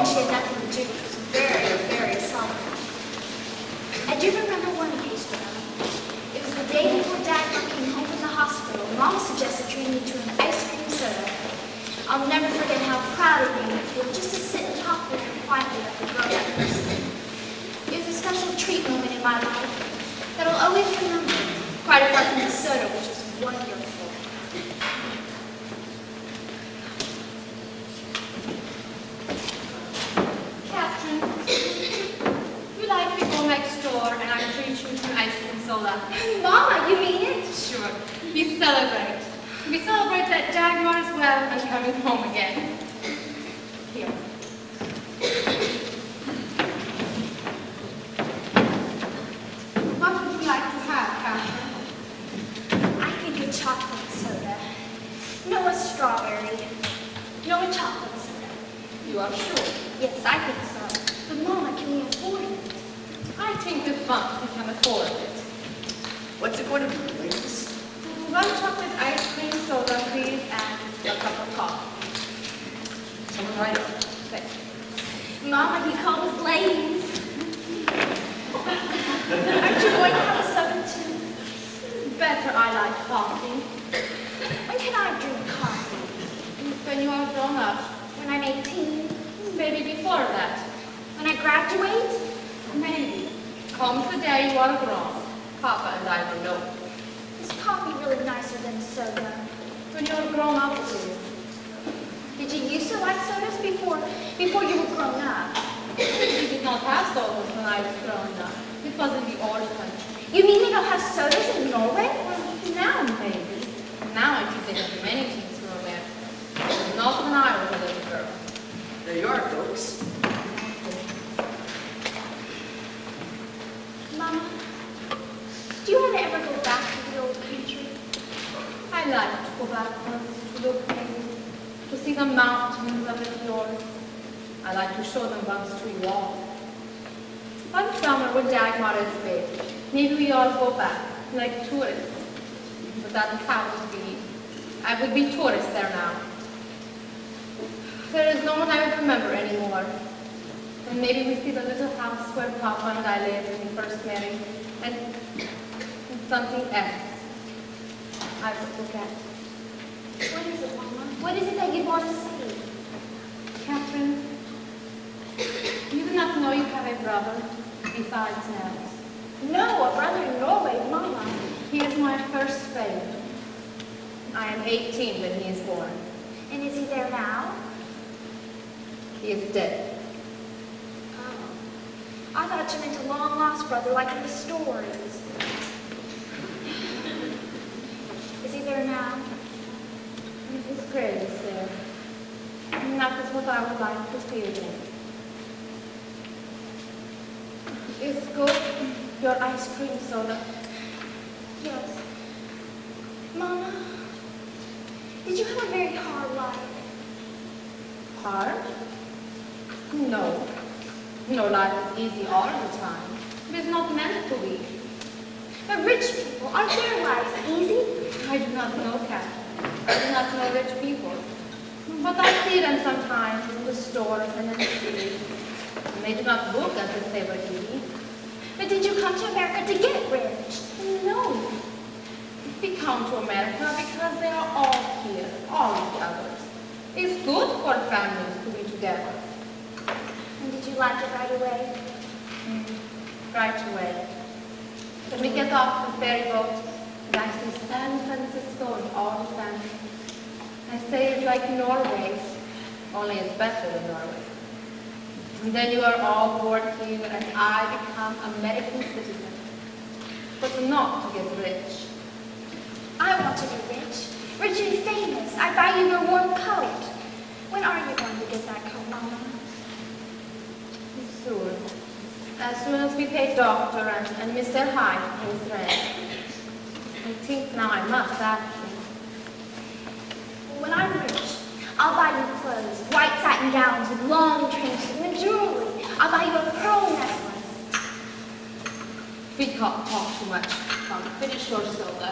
and she had nothing to do, which was very, very solemn. I do remember one occasion, though. It was the day before Dad came home from the hospital. Mom suggested treating me to an ice cream soda. I'll never forget how proud it made me feel just to sit and talk with her quietly like a grown-up person. It was a special treat moment in my life that I'll always remember, quite apart from the soda, which was wonderful. Next door and I treat you to an ice cream soda. Mama, you mean it? Sure. We celebrate. We celebrate that Jaguar is well and coming home again. Here. What would you like to have, Catherine? I think a chocolate soda. No, a strawberry. No, a chocolate soda. You are sure? Yes, I think so. But Mama, can we afford it? I think the fund we can afford it. What's it going to be, ladies? One chocolate ice cream soda, please, and a cup of coffee. Someone right up. Thank you. Mama, he called us ladies. Aren't you going to have a soda too? Better I like coffee. When can I drink coffee? When you are grown up. When I'm 18? Maybe before that. When I graduate? Maybe. Comes the day you are grown. Papa and I will know. Is coffee really nicer than soda? When you're grown up, please. Did you used to like sodas before you were grown up? We did not have sodas when I was growing up. It was in the old country. You mean they don't have sodas in Norway? Well, now maybe. Now it is in many things from America. But not when I was a little girl. There you are, folks. Mama, do you want to ever go back to the old country? I like to go back once to look at them, to see the mountains of the fjords. I like to show them once to you all. One summer when Dagmar is big, maybe we all go back, like tourists. But that is how it would be. I would be tourist there now. There is no one I would remember anymore. And maybe we see the little house where Papa and I lived when we first married, and something else I would look at. What is it, Mama? What is it that you want to see? Catherine, you do not know you have a brother besides Nels. No, a brother in Norway, Mama. He is my first baby. I am 18 when he is born. And is he there now? He is dead. I thought you meant a long-lost brother, like in the stories. Is he there now? His grave is there. And that is what I would like to see again. Is good your ice cream soda? Yes. Mama, did you have a very hard life? Hard? No. No life is easy all the time. It is not meant to be. But rich people, aren't their lives easy? I do not know, Catherine. I do not know rich people. But I see them sometimes in the stores and in the city. And they do not look as if they were easy. But did you come to America to get rich? No. We come to America because they are all here, all of the others. It's good for families to be together. And did you like it right away? Right away. When we get off the ferry boat, and I see San Francisco and all the family, I say it's like Norway, only it's better than Norway. And then you are all bored here, and I become American citizen. But not to get rich. I want to be rich. Rich and famous. I buy you your warm coat. When are you going to get that coat, Mama? Soon. As soon as we pay Doctor and Mr. Hyde his rent. I think now I must ask you. When I'm rich, I'll buy you clothes, white satin gowns with long trains and jewelry. I'll buy you a pearl necklace. We can't talk too much. Come, finish your soda.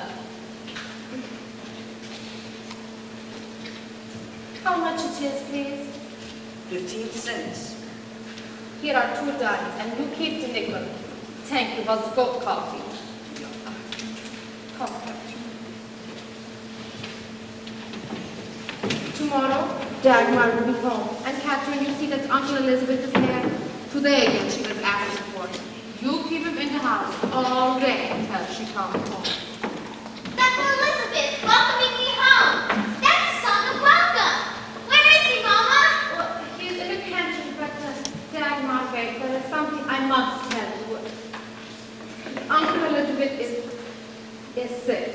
How much it is, please? 15 cents. Here are 2 dimes, and you keep the nickel. Thank you, was good coffee. Come. Tomorrow, Dagmar will be home. And Catherine, you see that Uncle Elizabeth is there? Today again she was asking for him. You keep him in the house all day until she comes home. Dr. Elizabeth, welcoming me home. That's a song of welcome. Where is he, Mama? Well, he's in the pantry, but Dagmar, wait, there is something I must tell you. Uncle Elizabeth is sick.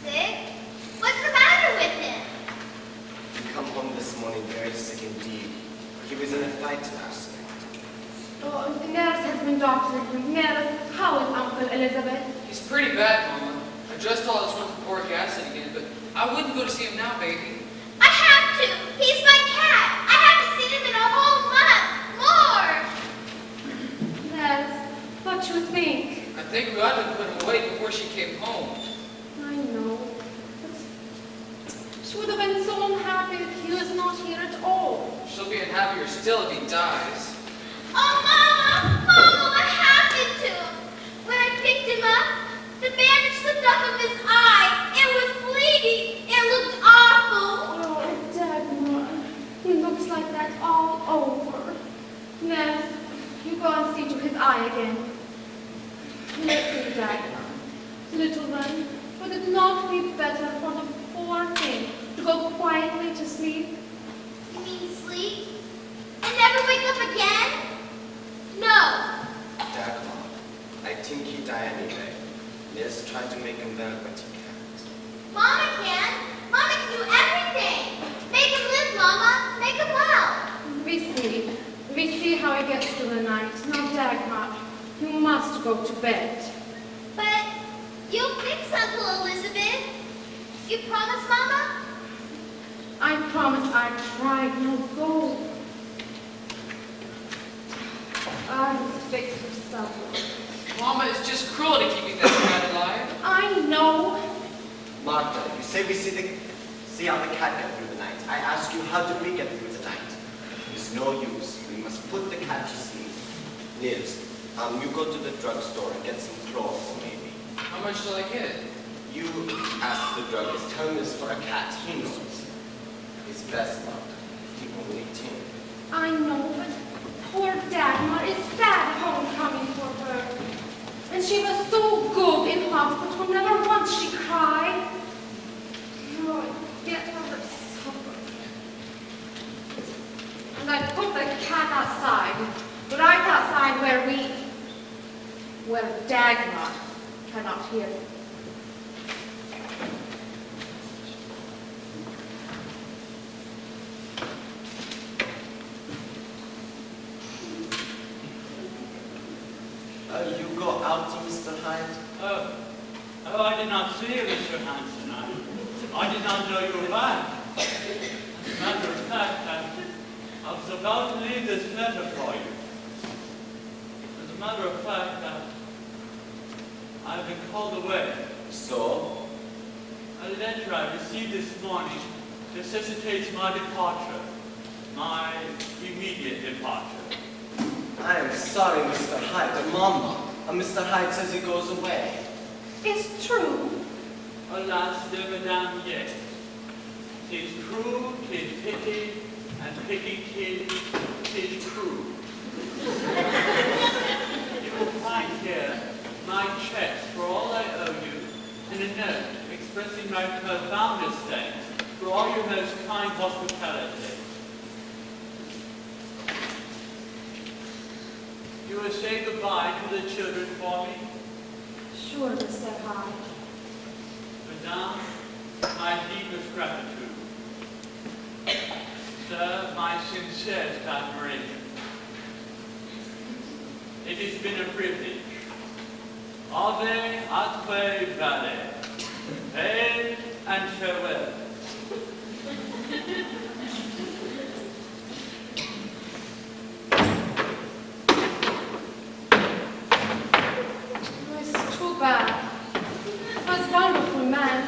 Sick? What's the matter with him? He come home this morning very sick indeed. He was in a fight last night. Oh, the nurse has been doctoring him. Nurse, how is Uncle Elizabeth? He's pretty bad, Mama. I just all this with boric acid again, but I wouldn't go to see him now, baby. I have to. He's my cat. I haven't seen him in a whole month. More. Nurse, what you think? I think we ought to put him away before she came home. I know, but she would have been so unhappy that he was not here at all. She'll be unhappier still if he dies. Oh, Mama! Mama, what happened to him? When I picked him up, the bandage slipped off of his eye. It was bleeding. It looked awful. Oh, Dagmar, he looks like that all over. Nurse, you go and see to his eye again. Listen, Dagmar, little one, would it not be better for the poor thing to go quietly to sleep? You mean sleep? And never wake up again? No. Dagmar, I think he died anyway. Let's try to make him well, but he can't. Mama can. Mama can do everything. Make him live, Mama. Make him well. We see how he gets through the night. Now, Dagmar, you must go to bed. But you'll fix Uncle Elizabeth. You promise, Mama? I promise I'll try. Now go. I'll fix your supper. Mama, it's just cruel to keeping that cat alive. I know. Martha, you say we see how the cat get through the night. I ask you, how did we get through the night? It's no use. We must put the cat to sleep. Nils, you go to the drugstore and get some chloroform, maybe. How much shall I get? You ask the druggist. Tell him it's for a cat. He knows. It's best, Martha. He only 10. I know, but poor Dagmar is sad homecoming for her. And she was so good in hospital, never once she cried. Oh, get her supper. And I put the cat outside, right outside where Dagmar cannot hear it. You go out, Mr. Hyde? Oh, I did not see you, Mr. Hanson. I did not know you were back. As a matter of fact, I was about to leave this letter for you. As a matter of fact, I've been called away. So? A letter I received this morning necessitates my departure, my immediate departure. I am sorry, Mr. Hyde, but Mama, Mr. Hyde says he goes away. It's true. Alas, dear Madame, yes. 'Tis true, 'tis pity, and pity 'tis true. You will find here my checks for all I owe you, and a note expressing my profoundest thanks for all your most kind hospitality. You will say goodbye to the children for me? Sure, Mr. Hyde. Madame, my deepest gratitude. Sir, my sincerest admiration. It has been a privilege. Ave atque vale. Hail and farewell. It's too bad. He was a wonderful man.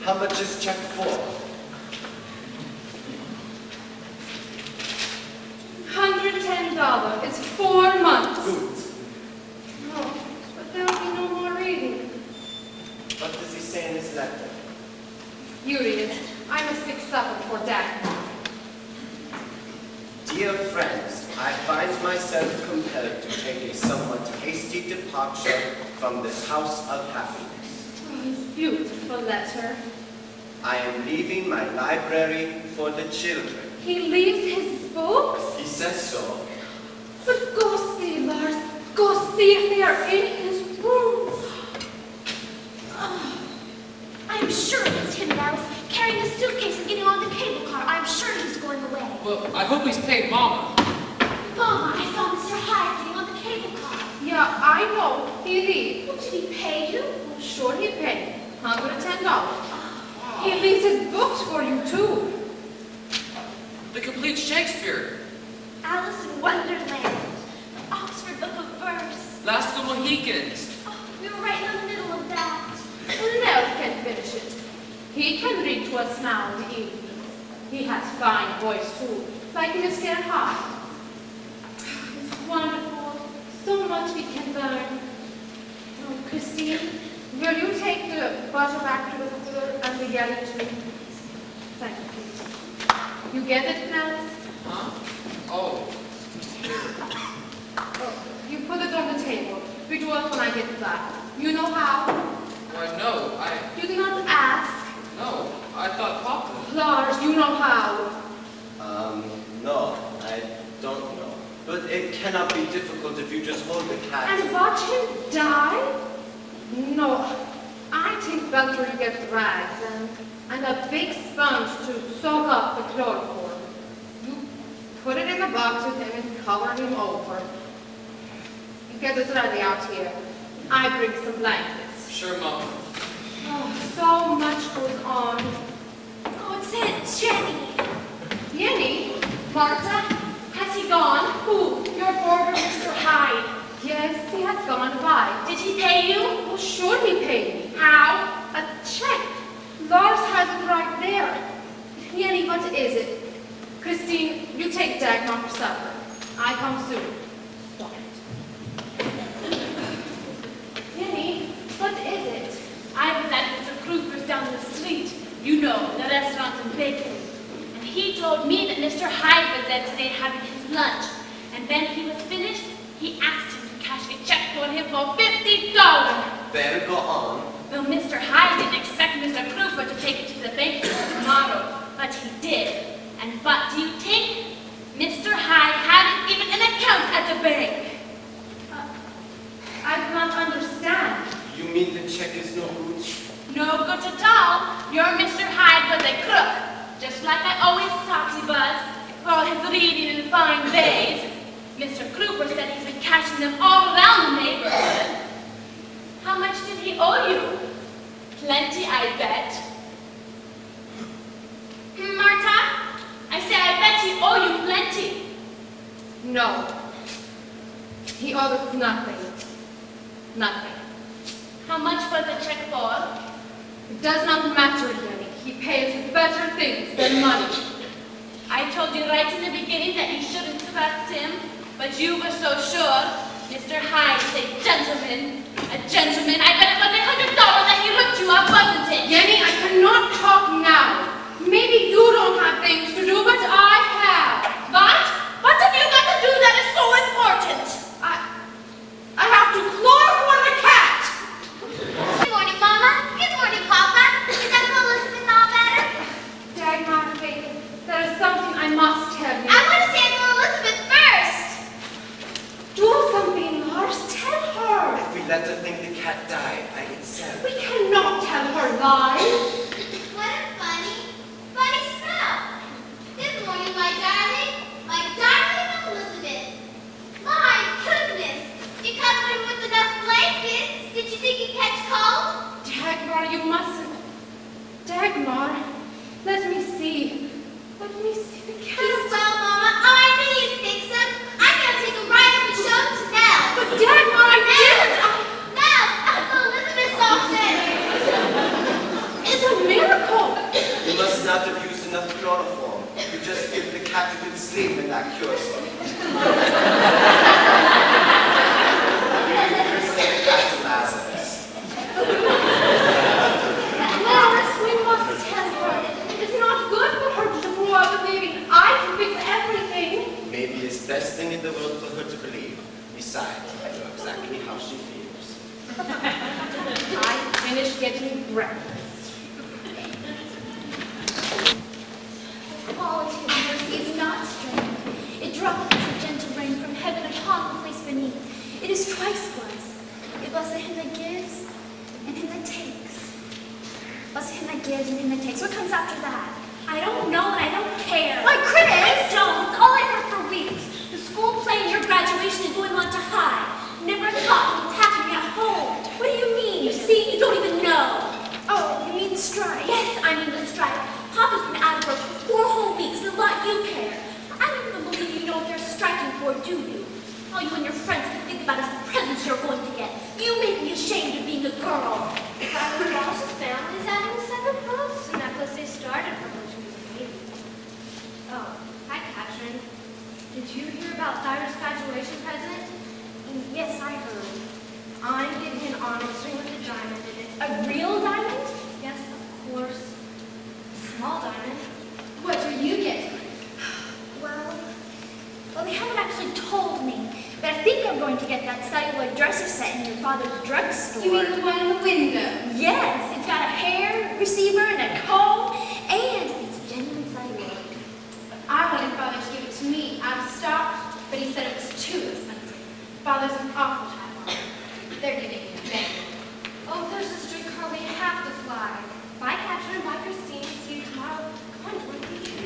How much is check for? is 4 months. Good. No, but there will be no more reading. What does he say in his letter? You read it. I must fix supper for Dad. Dear friends, I find myself compelled to take a somewhat hasty departure from this house of happiness. Oh, his beautiful letter. I am leaving my library for the children. He leaves his books? He says so. But go see, Lars. Go see if they are in his room. Oh, I'm sure it's him now, carrying a suitcase and getting on the cable car. I'm sure he's going away. Well, I hope he's paid Mama. Mama, I saw Mr. Hyde getting on the cable car. Yeah, I know. He leaves. Well, did he pay you? Well, sure he paid. $110. He leaves his books for you, too. The complete Shakespeare. Alice in Wonderland, the Oxford Book of Verse. Last of the Mohicans. Oh, we were right in the middle of that. Well, Nels can finish it. He can read to us now in the evenings. He has fine voice, too, like Mr. Hyde. It's wonderful. So much we can learn. Oh, Christine, will you take the butter back to the cooler and the yellow too? Thank you, please. You get it, Nels? Huh? Oh. Oh, you put it on the table. We do it when I get back. You know how? Why, no, You do not ask. no, I thought Papa. Lars, you know how. No, I don't know. But it cannot be difficult if you just hold the cat. And watch him die? No, I think better you get rags and a big sponge to soak up the chloroform. You put it in a box with him and cover him over. You get it ready out here. I bring some blankets. Sure, Mama. Oh, so much goes on. Oh, it's Aunt Jenny. Jenny? Martha? Has he gone? Who? Your boarder, Mr. Hyde. Yes, he has gone by. Did he pay you? Well, sure he paid me. How? A check. Lars has it right there. Jenny, what is it? Christine, you take Dagmar for supper. I come soon. Stop it. Jenny, what is it? I was at Mr. Kruger's down the street. You know, the restaurant in Bacon. And he told me that Mr. Hyde was there today having his lunch. And when he was finished, he asked him to cash a check for him for $50. Well, go on. Well, Mr. Hyde didn't expect Mr. Kruger to take it to the bank tomorrow, but he did. And what do you think? Mr. Hyde hadn't even an account at the bank. I do not understand. You mean the check is no good? No good at all. Your Mr. Hyde was a crook. Just like I always thought he was, for all his reading and fine days. Mr. Kruger said he's been cashing them all around the neighborhood. How much did he owe you? Plenty, I bet. Martha? I say I bet he owe you plenty. No. He owed us nothing. Nothing. How much was the check for? It does not matter, Jenny. He pays better things than money. I told you right in the beginning that you shouldn't trust him, but you were so sure. Mr. Hyde is a gentleman. A gentleman. I bet it was $100 that he hooked you up, wasn't it? Jenny, I cannot talk now. Maybe you don't have things to do, but I have. What? What have you got to do that is so important? I have to chloroform a cat. Good morning, Mama. Good morning, Papa. Is Uncle Elizabeth all better? Dagmar, baby, there is something I must tell you. I want to see Uncle Elizabeth first. Do something, Lars. Tell her. If we let her think the cat died by itself. We cannot tell her lies. What a funny smell. Good morning, my darling Elizabeth. My goodness, you covered him with enough blankets. Did you think he'd catch cold? Dagmar, you mustn't. Dagmar, let me see. Let me see the cat. Well, Mama, I knew you'd fix him. I'm going to take him right up and show him to Nell. But Dagmar, I didn't. Nell, Uncle Elizabeth saw it. It's a miracle. You must not have used enough chloroform. You just give the cat a good sleep and that cures her. best thing in the world for her to believe. Besides, I know exactly how she feels. I finished getting breakfast. The quality of mercy is not strained. It droppeth as a gentle rain from heaven upon the place beneath. It is twice blessed. It blesseth him that gives and him that takes. Blessed him that gives and him that takes. What comes after that? I don't know and I don't care. Like Chris! I don't. It's all I've heard for weeks. The school play and your graduation and going on to high. Never thought of attacking me at home. What do you mean? You see, you don't even know. Oh, you mean the strike? Yes, I mean the strike. Papa's been out of work for 4 whole weeks, and a lot you care. I don't even believe you know what they're striking for, do you? All you and your friends can think about is the presents you're going to get. You make me ashamed of being a girl. Tyler Walsh's family's having a second post, and that place they started from when she was a baby. Oh, hi, Katrin. Did you hear about Tyler's graduation present? Yes, I heard. I'm getting an onyx ring with a diamond in it. A real diamond? Yes, of course. A small diamond. What are you getting? Well, they haven't actually told me. But I think I'm going to get that celluloid dresser set in your father's drugstore. You mean the one in the window? Yes, it's got a hair receiver and a comb, and it's genuine celluloid. I wanted Father to give it to me out of stock, but he said it was too expensive. Father's an awful time on it. They're giving me a bang. Oh, there's a streetcar we have to fly. Bye, Katrin. Bye, Christine. See you tomorrow. Come on, Dorothy.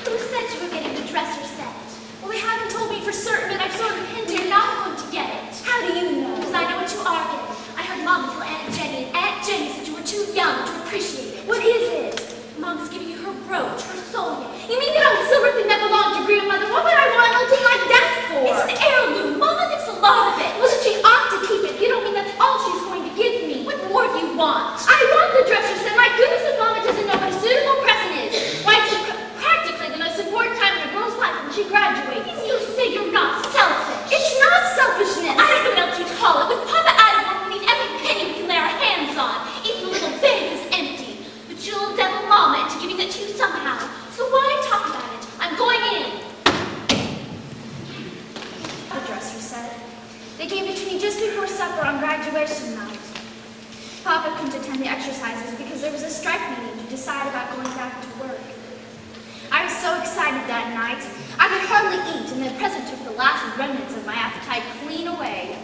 Who said you were getting the dresser set? Well, they haven't told me for certain, but I've sort of hinted you're not going to get it. How do you know? Because I know what you are getting. I heard Mom tell Aunt Jenny, and Aunt Jenny said you were too young to appreciate it. What is it? Mom's giving you her brooch, her soul. You mean that old silver thing that belonged to grandmother? What would I want an old thing like that for? It's an heirloom. Mama thinks a lot of it. Well, she ought to keep it. You don't mean that's all she's going to give me. What more do you want? I want the dresser set. My goodness, if Mama doesn't know what a suitable present is. Why, it's practically the most important time in a girl's life when she graduates. You say you're not selfish. It's not selfishness. I don't know what else you'd call it. With Papa out of work, we need every penny we can lay our hands on. Even the little bag is empty. But you'll devil Mama into giving it to you somehow. So why talk about it? I'm going in. The dresser set. They gave it to me just before supper on graduation night. Papa couldn't attend the exercises because there was a strike meeting to decide about going back to work. I was so excited that night, I could hardly eat, and the present took the last remnants of my appetite clean away.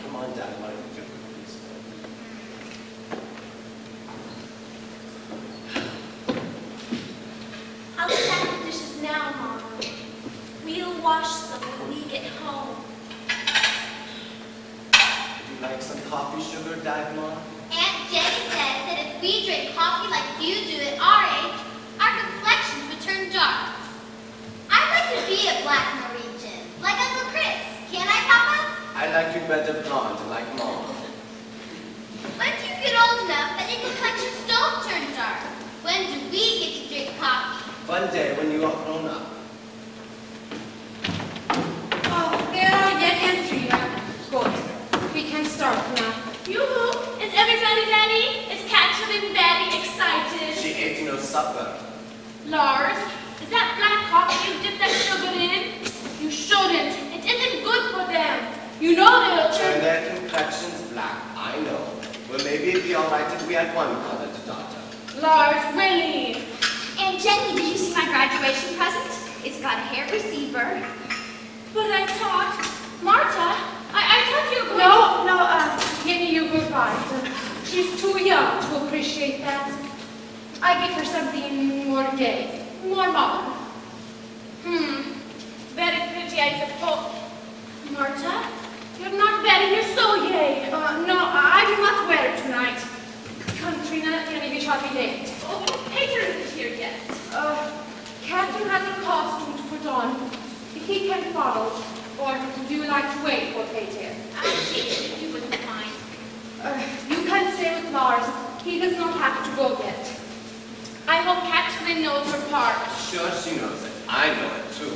Come on, Dad, why don't you do it, please? I'll stack the dishes now, Mama. We'll wash them when we get home. Would you like some coffee, sugar, Dagmar? Aunt Jenny says that if we drink coffee like you do at our age, our complexions would turn dark. I'd like to be a black Norwegian, like Uncle Chris. Can I, Papa? I like you better blonde, like Mom. When do you get old enough that your complexions don't turn dark? When do we get to drink coffee? One day when you are grown up. Oh, there are yet entry. Good. We can start now. Yoo-hoo! Is everybody ready? Is Katrin and Betty excited? She ate no supper. Lars, is that black coffee you dipped that sugar in? You shouldn't. It isn't good for them. You know they'll Turn turn. their complexions black, I know. Well, maybe it'd be all right if we had one colored daughter. Lars, really? Aunt Jenny, did you see my graduation present? It's got a hair receiver. But I thought, Marta, I thought you were going No, Jenny, you goodbye. She's too young to appreciate that. I give her something more gay, more modern. Very pretty, I suppose. Marta, you're not very, you're so gay. No, I do not wear it tonight. John, if he can follow, or do you like to wait for Peter? I'll see it if you wouldn't mind. You can stay with Lars. He does not have to go yet. I hope Catherine knows her part. Sure, she knows it. I know it too.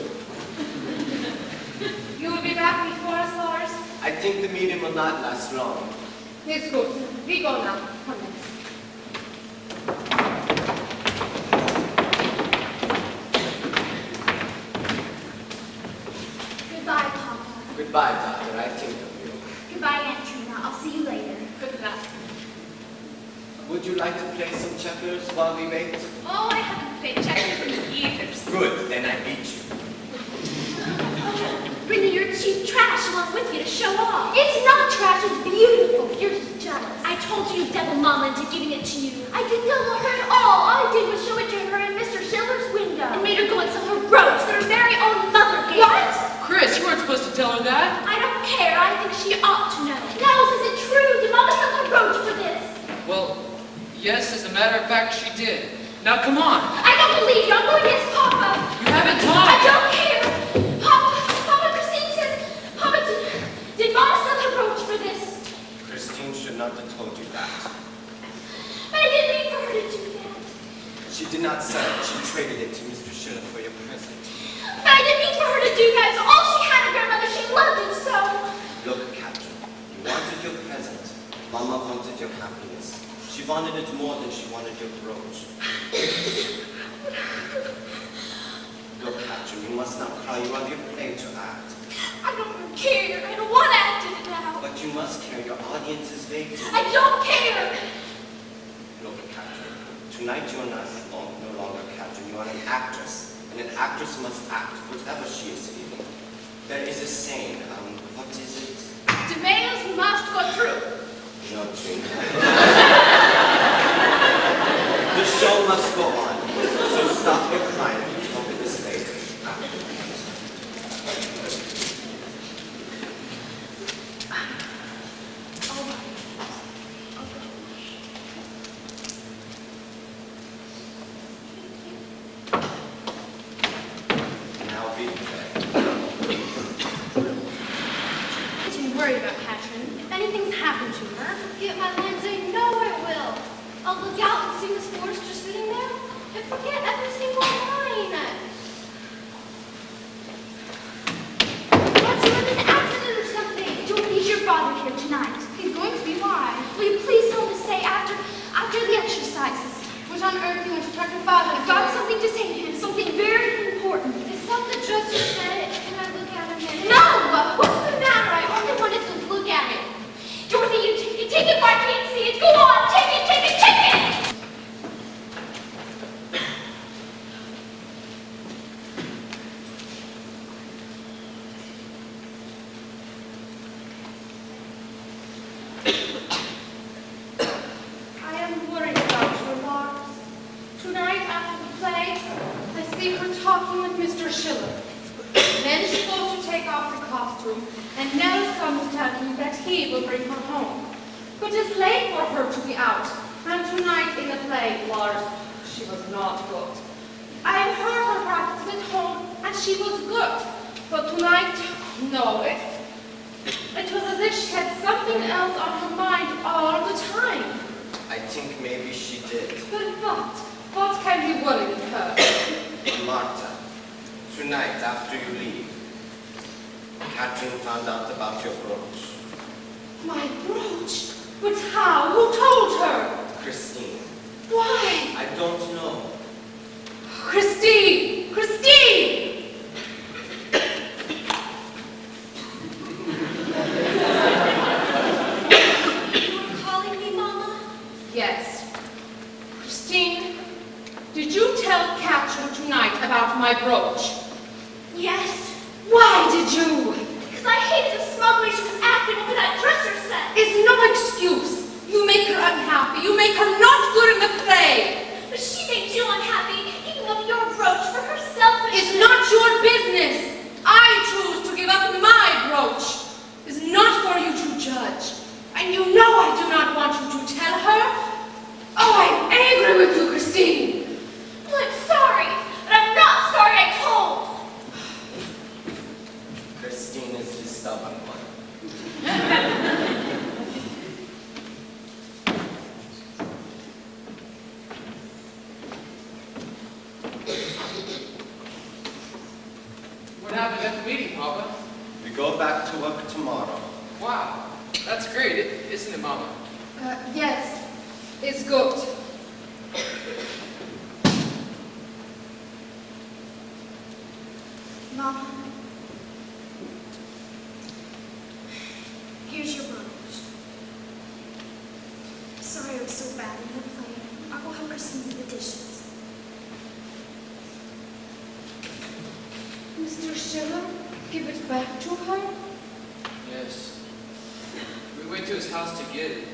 You will be back before us, Lars? I think the meeting will not last long. It's good. We go now. Come in. Goodbye, Papa. Goodbye, Doctor. I think of you. Goodbye, Aunt Trina. I'll see you later. Good luck. Would you like to play some checkers while we wait? Oh, I haven't played checkers in years. Good, then I beat you. Bring your cheap trash along with you to show off. It's not trash, it's beautiful. You're just jealous. I told you to devil Mama into giving it to you. I didn't devil her at all. All I did was show it to her in Mr. Schiller's window. And made her go and sell her brooch that her very own mother gave her. Chris, you weren't supposed to tell her that. I don't care. I think she ought to know. Nels, is it true? Did Mama sell her brooch for this? Well, yes, as a matter of fact, she did. Now, come on. I don't believe you. I'm going against Papa. You haven't I time. don't care. Papa, Christine says, Papa, did Mama sell her brooch for this? Christine should not have told you that. But I didn't mean for her to do that. She did not sell it. She traded it to Mr. Schiller for your present. But I didn't mean for her to do that. It's all she had of grandmother. She loved it so. Look, Captain, you wanted your present. Mama wanted your happiness. She wanted it more than she wanted your brooch. Look, Captain, you must not cry. You have your play to act. I don't care. I don't want to act it now. But you must care. Your audience is waiting. I don't care. Look, Captain, tonight you are no longer Captain. You are an actress. And an actress must act, whatever she is feeling. There is a saying, what is it? The males must go through. No, Trina. The show must go on. So stop your crying and we'll talk about this later. All right. I'll go. Now be fair. Don't worry about Catherine. If anything's happened to her, Get my lens, I know it will. I'll look out and see Miss Forrester sitting there and forget every single line. Perhaps you had an accident or something. Don't leave your father here tonight. He's going to be why. Will you please tell him to stay after the exercises? what on earth do you want to talk to Father? I've got something to say to him, something very important. Is that the dress you said? Can I look at him? No! What's the matter? I only wanted to look at it. Dorothy, you take it where I can't see it. Go on, take it, take it, take it! I am worried about her, Lars. Tonight after the play, I see her talking with Mr. Schiller. Then she's supposed to take off her costume, and Nels comes to tell me that he will bring her home. But it's late for her to be out, and tonight in the play, Lars, she was not good. I have heard her practice at home, and she was good. But tonight, no, it was as if she had something else on her mind all the time. I think maybe she did. But what? What can be worrying her? Martha, tonight after you leave, Catherine found out about your brooch. My brooch? But how? Who told her? Christine. Why? I don't know. Christine! Christine! Calling me Mama? Yes. Christine, did you tell Catherine tonight about my brooch? Yes, Why did you? because I hated the smug way she was acting over that dresser set. It's no excuse. You make her unhappy. You make her not good in the play. But she made you unhappy, giving up your brooch for herself. It's not your business. I choose to give up my brooch. It's not for you to judge. And you know I do not want you to tell her. Oh, I'm angry with you, Christine. Well, I'm sorry, but I'm not sorry I told. Papa? We go back to work tomorrow. Wow, that's great, isn't it, Mama? Yes, it's good. Mom, here's your brooch. Sorry I was so bad in the play. I will help her see the dishes. Mr. Schiller, give it back to her? Yes. We went to his house to get it.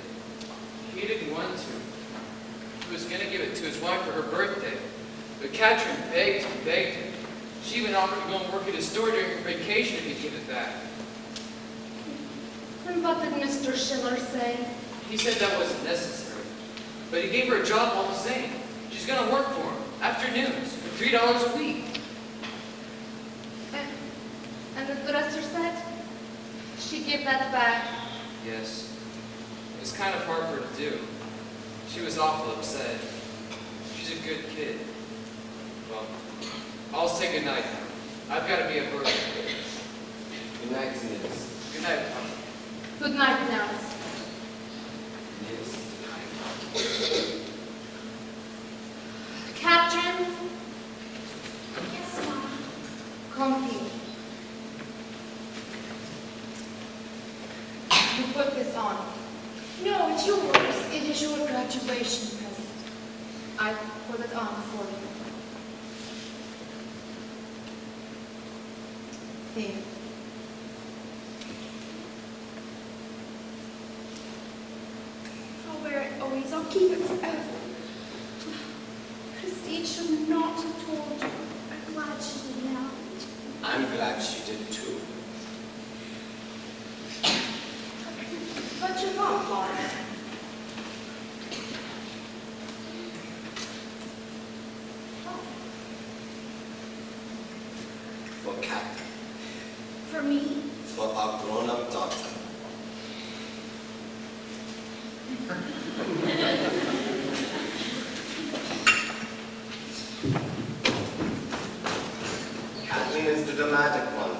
He didn't want to. He was going to give it to his wife for her birthday. But Katrin begged and begged him. She even offered to go and work at his store during her vacation if he'd give it back. And what did Mr. Schiller say? He said that wasn't necessary. But he gave her a job all the same. She's going to work for him, afternoons, for $3 a week. And the dresser said? She gave that back. Yes. It was kind of hard for her to do. She was awful upset. She's a good kid. Well, I'll say good night now. I've got to be at work. Good night, Nils. Good night, Papa. Good night, Nels. Nils. Katrin, Yes, Mom. come here. You put this on. No, it's yours. It is your graduation present. I put it on for you. Here. I'll wear it always. I'll keep it forever. Christine should not have told you. I'm glad she did now. I'm glad she did too. But you're not, Mom. For Kat, For me, for our grown-up daughter. Kathleen is the dramatic one.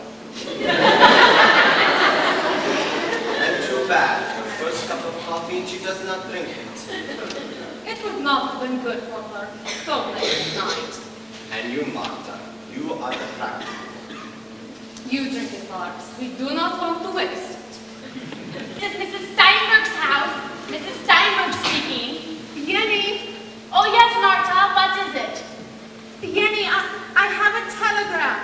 And too bad, her first cup of coffee and she does not drink it. It would not have been good for her so late at night. And you, Martha, you are the practical. You drink it, Lars. We do not want to waste it. This is Mrs. Steinberg's house. Mrs. Steinberg speaking. Jenny! Oh yes, Marta, what is it? Jenny, I have a telegram.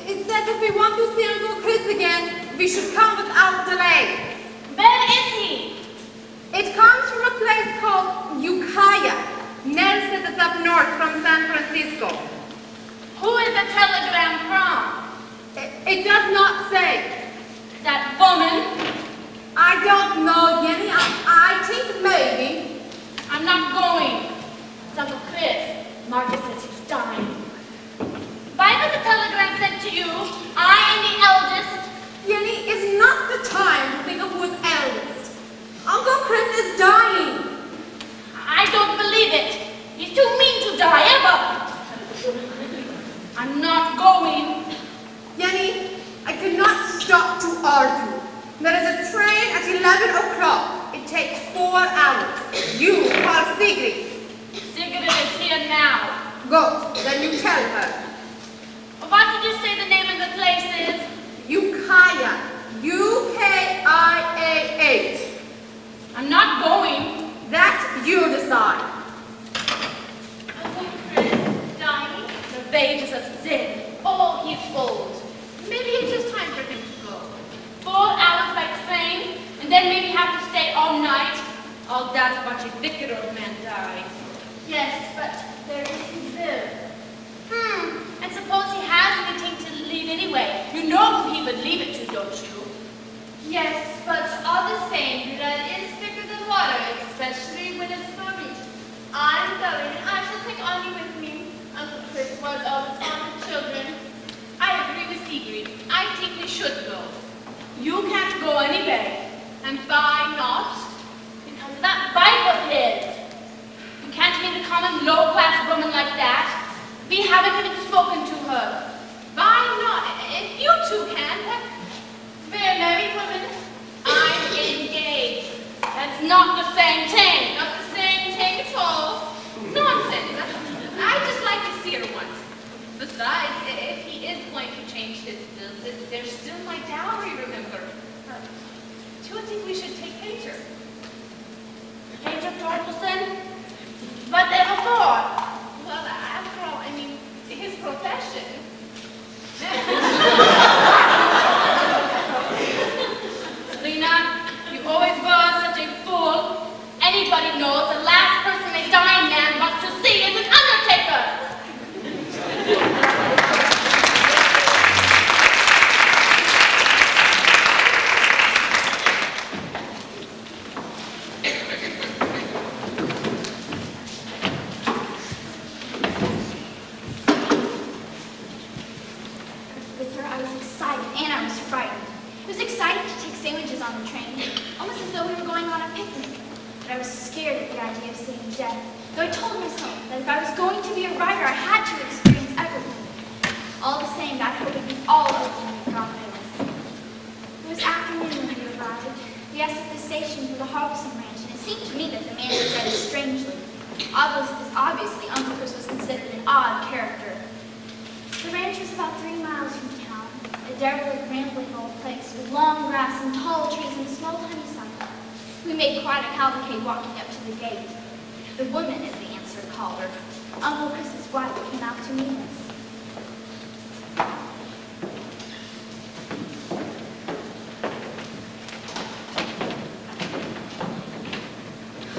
It says if we want to see Uncle Chris again, we should come without delay. Where is he? It comes from a place called Ukiah. Nell says it's up north from San Francisco. Who is the telegram from? It does not say. That woman? I don't know, Jenny. I think maybe. I'm not going. It's Uncle Chris. Margaret says he's dying. Why was the telegram sent to you? I am the eldest. Jenny, it's not the time to think of who is eldest. Uncle Chris is dying. I don't believe it. He's too mean to die, ever. I'm not going. Jenny, I cannot stop to argue. There is a train at 11 o'clock. It takes 4 hours. You call Sigrid. Sigrid is here now. Go, then you tell her. What did you say the name of the place is? Ukiah. Ukiah. I'm not going. That you decide. Uncle Chris dying? The wages of sin. Oh, he's old. Maybe it's just time for him to go. 4 hours by train, and then maybe have to stay all night. All that much a wicked old man died. Yes, but there is his will. And suppose he has anything to leave anyway. You know who he would leave it to, don't you? Yes, but all the same, blood is thicker than water, especially when it's Norwegian. I'm going, and I shall take Annie with me. Uncle Chris was always fond of children. I agree with Sigrid. I think we should go. You can't go anyway. And why not? Because of that wife of his. You can't meet a common low-class woman like that. We haven't even spoken to her. Why not? If you two not the same thing. Not the same thing at all. Nonsense. I just like to see her once. Besides, if he is going to change his bills, there's still my dowry, remember. Do you think we should take Pater? Pater Torkelson? What ever for? Well, after all, I mean, his profession. Lena, you always were such a fool. Anybody knows the last person a dying man wants to see is an undertaker. With her, I was excited and I was frightened. I was excited to take sandwiches on the train, almost as though we were going on a picnic. But I was scared at the idea of seeing death, though I told myself that if I was going to be a writer, I had to experience everything. All the same, that hope would be all over when God wills. It was afternoon when we arrived. We asked at the station for the Hobson Ranch, and it seemed to me that the man was dressed strangely. Obviously, Uncle Chris was considered an odd character. The ranch was about 3 miles from town, a derelict, rambling old place with long grass and tall trees and small honeysuckle. We made quite a cavalcade walking up to the gate. The woman, as the answer called her, Uncle Chris's wife, came out to meet us.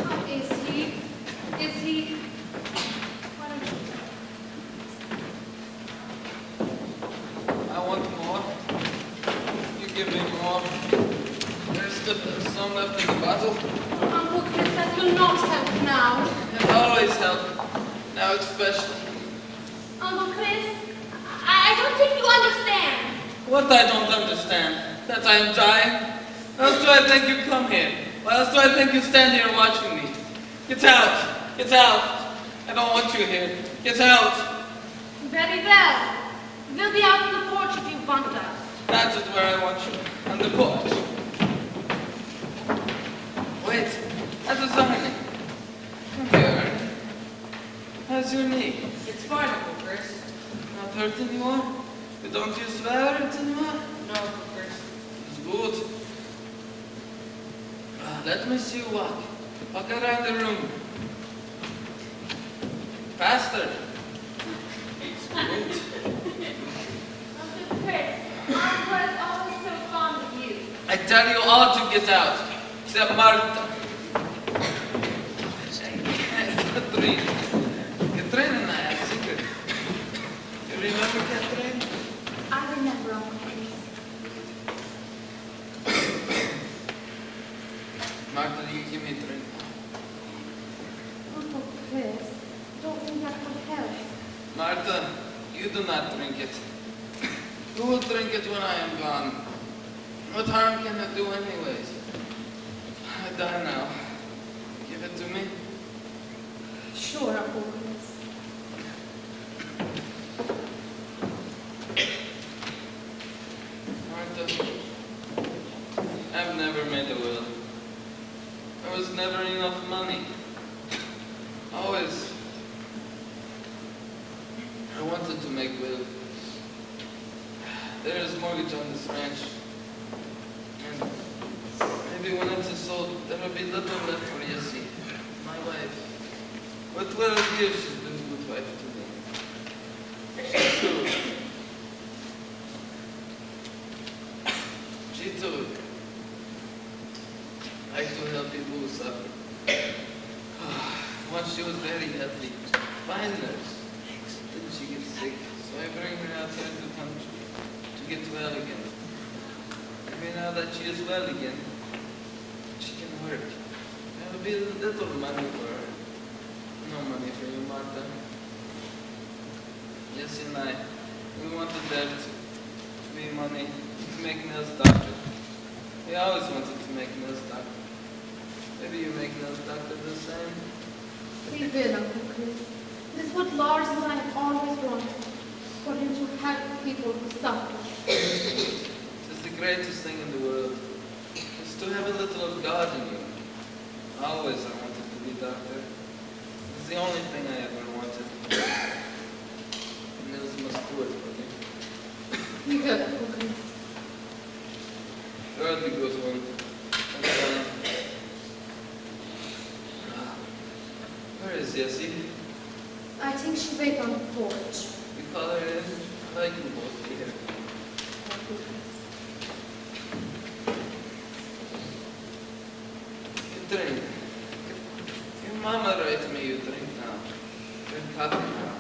How is he? Is he? What I want more. You give me more. There's still some left in the bottle. Uncle Chris, that will not help now. It always helps. Now especially. Uncle Chris, I don't think you understand. What I don't understand? That I am dying? Why else do I think you come here? Why else do I think you stand here watching me? Get out! Get out! I don't want you here. Get out! Very well. We'll be out on the porch if you want us. That is where I want you. On the porch. Wait. That is Ernie. Come here, Ernie. How's your knee? It's fine, Uncle Chris. Not hurt anymore? You don't use swear words anymore? No, Uncle Chris. It's good. Let me see you walk. Walk around the room. Faster. It's good. Uncle Chris, Uncle is always so fond of you. I tell you all to get out. Except Marta. Catherine. Catherine and I have a secret. You remember Catherine? I remember Uncle Chris. Marta, you give me a drink. Uncle Chris, don't think that will help. Marta, you do not drink it. Who will drink it when I am gone? What harm can it do anyways? I die now. Give it to me. Sure, Uncle Chris. Martha, I've never made a will. There was never enough money. Always. I wanted to make will. There is mortgage on this ranch. And maybe when it is sold, there will be little left for Yessie, my wife. What 12 years she's been a good wife to me. She too. She too. Like to help people who suffer. Once she was very healthy. Fine nurse. Then she gets sick. So I bring her out here to the country to get well again. Maybe now that she is well again, she can work. There will be little money for her. No money for you, Martha. Yes, and I. We wanted there to be money to make Nils doctor. We always wanted to make Nils doctor. Maybe you make Nils doctor the same. We will, Uncle Chris. It is what Lars and I have always wanted. For him to help people who suffer. It is the greatest thing in the world. Is to have a little of God in you. Always I wanted to be a doctor. It's the only thing I ever wanted. Nils must do it for me. You go, Uncle Chris. You're the good one. Where is Jessie? I think she wait on the porch. You call her in? I like you both here. You drink. Your mama write me you drink now. Drink coffee now.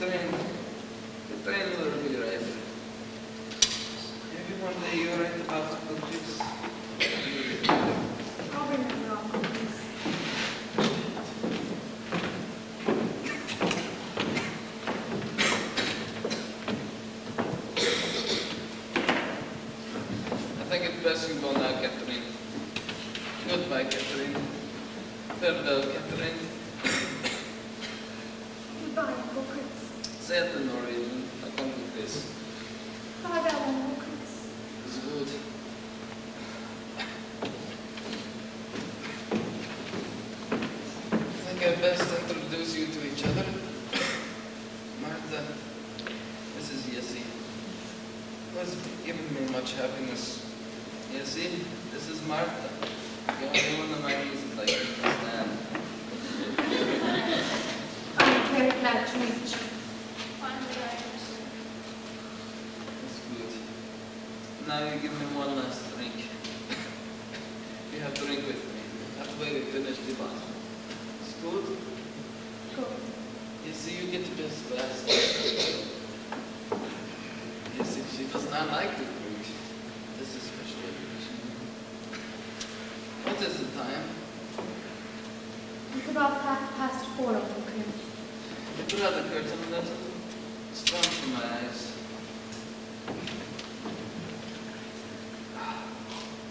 You train will be right. Maybe one day you write about the books. I'll remember, Uncle Chris. I think it's best you go now, Catherine. Goodbye, Catherine. Farewell, Catherine. Goodbye, Uncle Chris. Say it in Norwegian. I come with this. Farewell, Uncle Chris. It's good. I think I best introduce you to each other. Martha, this is Jessie. Who has given me much happiness. Jessie, this is Martha. The only one of my reasons I can stand. I'm very glad to meet you. It's good. Now you give me one last drink. You have to drink with me. That way we finish the bottle. It's good? Good. You see, you get the best glass. You see, she does not like to drink. This is special education. What is the time? It's about 4:30, Uncle Chris. You put out the curtain a little. It's strong for my eyes.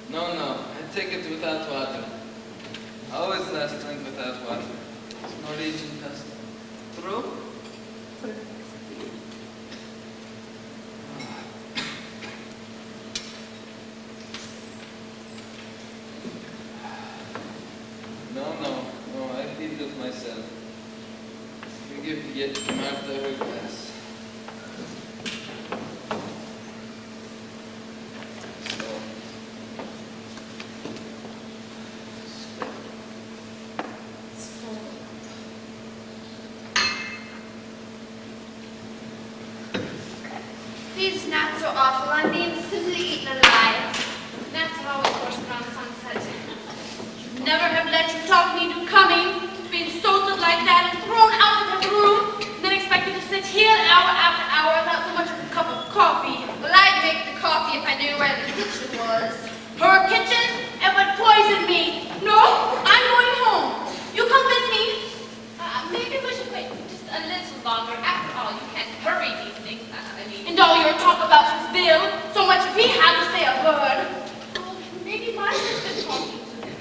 No, I take it without water. Always last drink without water. It's Norwegian custom. True? No, I feel it myself. You give Martha her glass. So. These gnats are awful. I'm being simply eaten alive. Gnats are always worse around sunset. Never have let you talk me into coming, to be insulted like that and thrown out of the room, and then expected to sit here hour after hour without so much as a cup of coffee. Well, I'd make the coffee if I knew where the kitchen was. Her kitchen? It would poison me. No, I'm going home. You come with me. Maybe we should wait just a little longer. After all, you can't hurry these things. And all your talk about his bill, so much if he had to say a word. Oh, maybe Martha's been talking to him.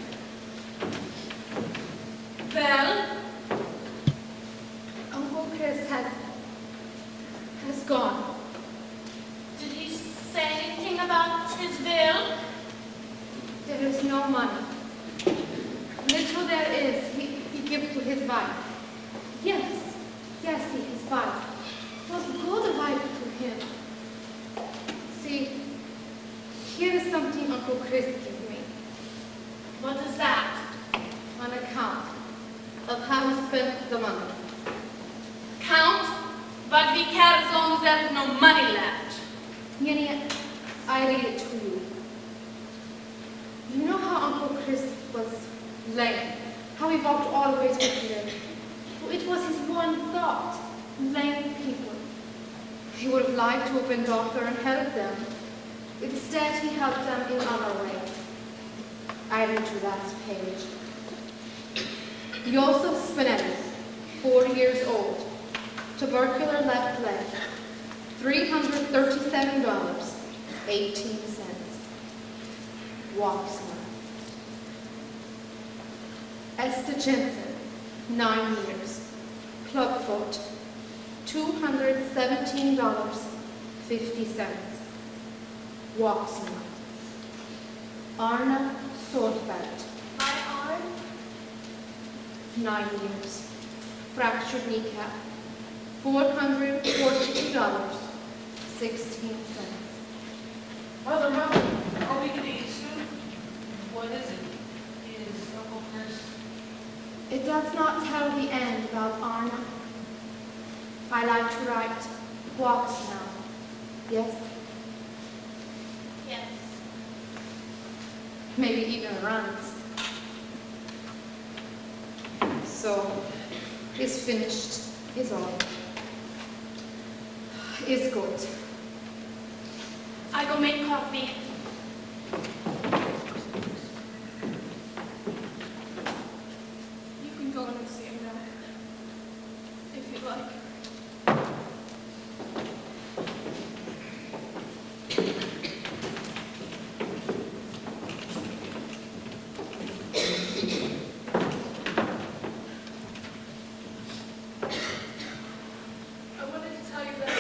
Well? Uncle Chris has gone. Did he say anything about his bill? There is no money. Little there is, he gives to his wife. Yes, his wife. It was good wife to him. See, here is something Uncle Chris gave me. What is that? An account of how he spent the money. Count? But we care as long as there is no money left. Yenny, I read it to you. You know how Uncle Chris was lame? How he walked always with them? It was his one thought. Lame people. He would have liked to have been doctor and helped them. Instead, he helped them in other ways. I read you that page. Joseph Spinelli, 4 years old, tubercular left leg, $337, 18 cents. Walks now. Esther Jensen, 9 years, clubfoot, $217, 50 cents. Walks now. Arna Sortbelt, 9 years. Fractured kneecap. $442.16. Mother, Mother, are we gonna eat soon? What is it? Is Uncle Chris? It does not tell the end about Arna. I like to write. Walks now. Yes? Yes. Maybe even runs. So, is finished, is all. Is good. I go make coffee. You can go in and see him now, if you'd like. I wanted to tell you that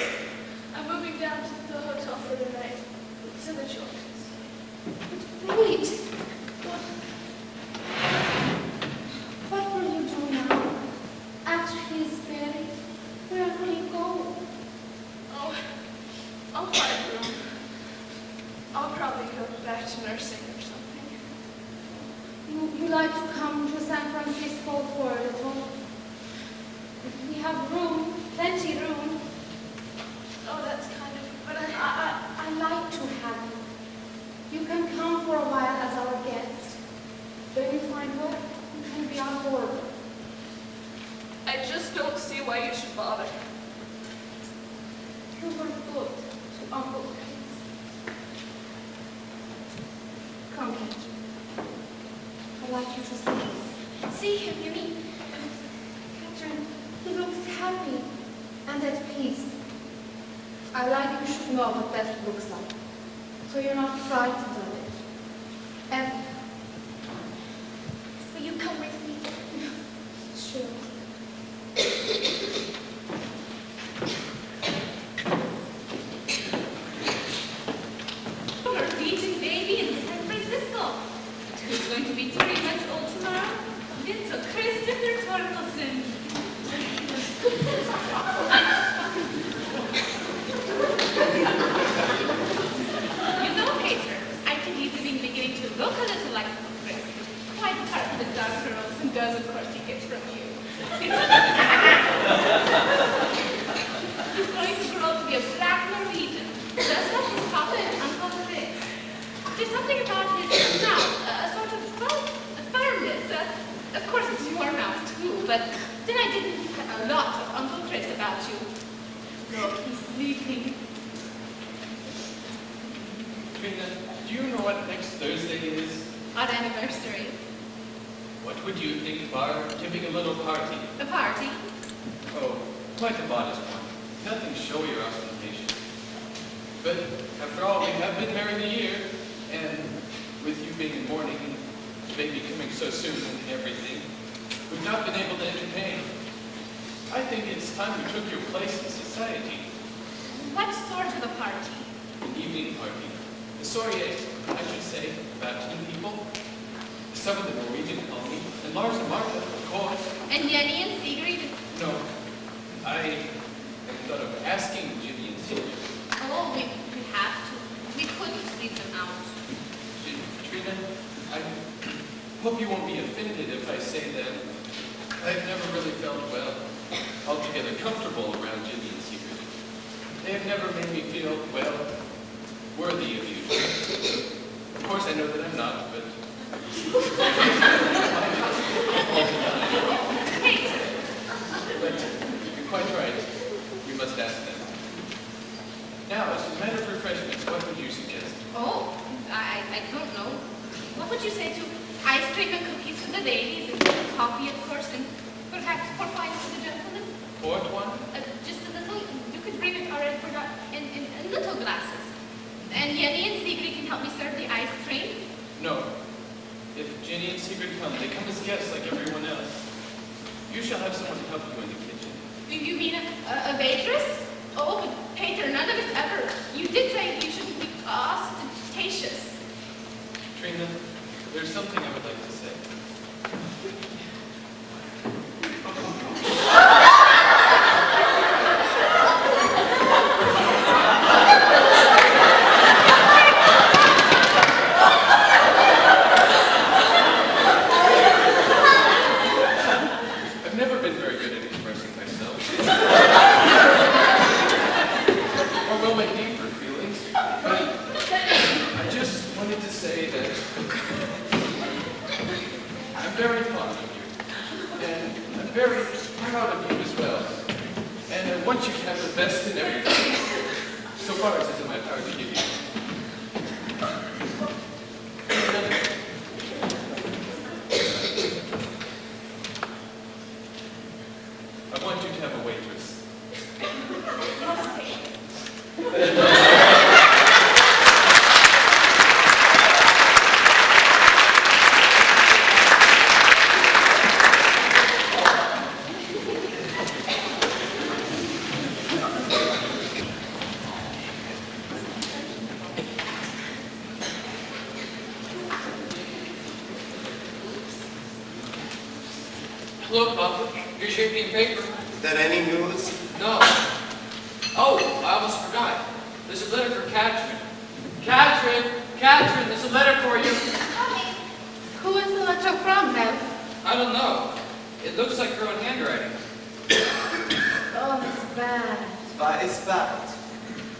I'm moving down to the hotel for the night, to the children's. Wait. What will you do now? After he is buried, where will you go? Oh, I'll find a room. I'll probably go back to nursing or something. You like to come to San Francisco for a little? We have room, plenty room. Oh, that's kind of, but I like to have you. You can come for a while as our guest. When you find work, you can be on board. I just don't see why you should bother. You were good to Uncle Chris. Come, Catherine. I'd like you to see him. See him, you mean? Catherine, he looks happy and at peace. I like you should know what that looks like, so you're not frightened of it. And Will you come with me? sure. Norwegian baby in San Francisco. Who's going to be 3 months old tomorrow? Little Christopher Torkelson. You know, Peter, I think he's even beginning to look a little like Uncle Chris. Quite apart from the dark curls and does, of course, he gets from you. He's going to grow up to be a black Norwegian, just like his papa and Uncle Chris. There's something about his mouth, a sort of firmness. Of course, it's your mouth too, but then I didn't think a lot of Uncle Chris about you. Look, he's sleeping. Trina, do you know what next Thursday is? Our anniversary. What would you think of our giving a little party? A party. Oh, quite a modest one. Nothing showy or ostentatious. But after all, we have been married a year, and with you being in mourning and the baby coming so soon and everything, we've not been able to entertain. I think it's time we took your place in society. What sort of a party? An evening party. A soiree, I should say, about 10 people. Some of the Norwegian colony, and Lars and Martha, of course. And Jenny and Sigrid? No, I thought of asking Jimmy and Sigrid. Oh, we have to. We couldn't leave them out. Trina, I hope you won't be offended if I say that I've never really felt, well, altogether comfortable around Jimmy and Sigrid. They have never made me feel, well, worthy of you. Of course, I know that I'm not, but... Hey, But you're quite right. We must ask them. Now, as a matter of refreshments, what would you suggest? oh, I don't know. What would you say to ice cream and cookies for the ladies, and coffee, of course, and perhaps port wine for the gentlemen? Port wine? Just a little. You could bring it already in little glasses. And Jenny and Sigrid can help me serve the ice cream. No. If Jenny and Sigrid come, they come as guests like everyone else. You shall have someone to help you in the kitchen. You mean a waitress? Oh, but Peter, none of us ever. You did say you shouldn't be ostentatious. Trina, there's something I would like to say. very fond of you. And I'm very proud of you as well. And I want you to have the best in everything. So far as it's in my power to give you. I want you to have a waitress. Hello, Papa. Here's your evening paper. Is there any news? No. Oh, I almost forgot. There's a letter for Katrin. Katrin, there's a letter for you. Okay. Who is the letter from, Nels? I don't know. It looks like her own handwriting. Oh, it's bad. It's bad.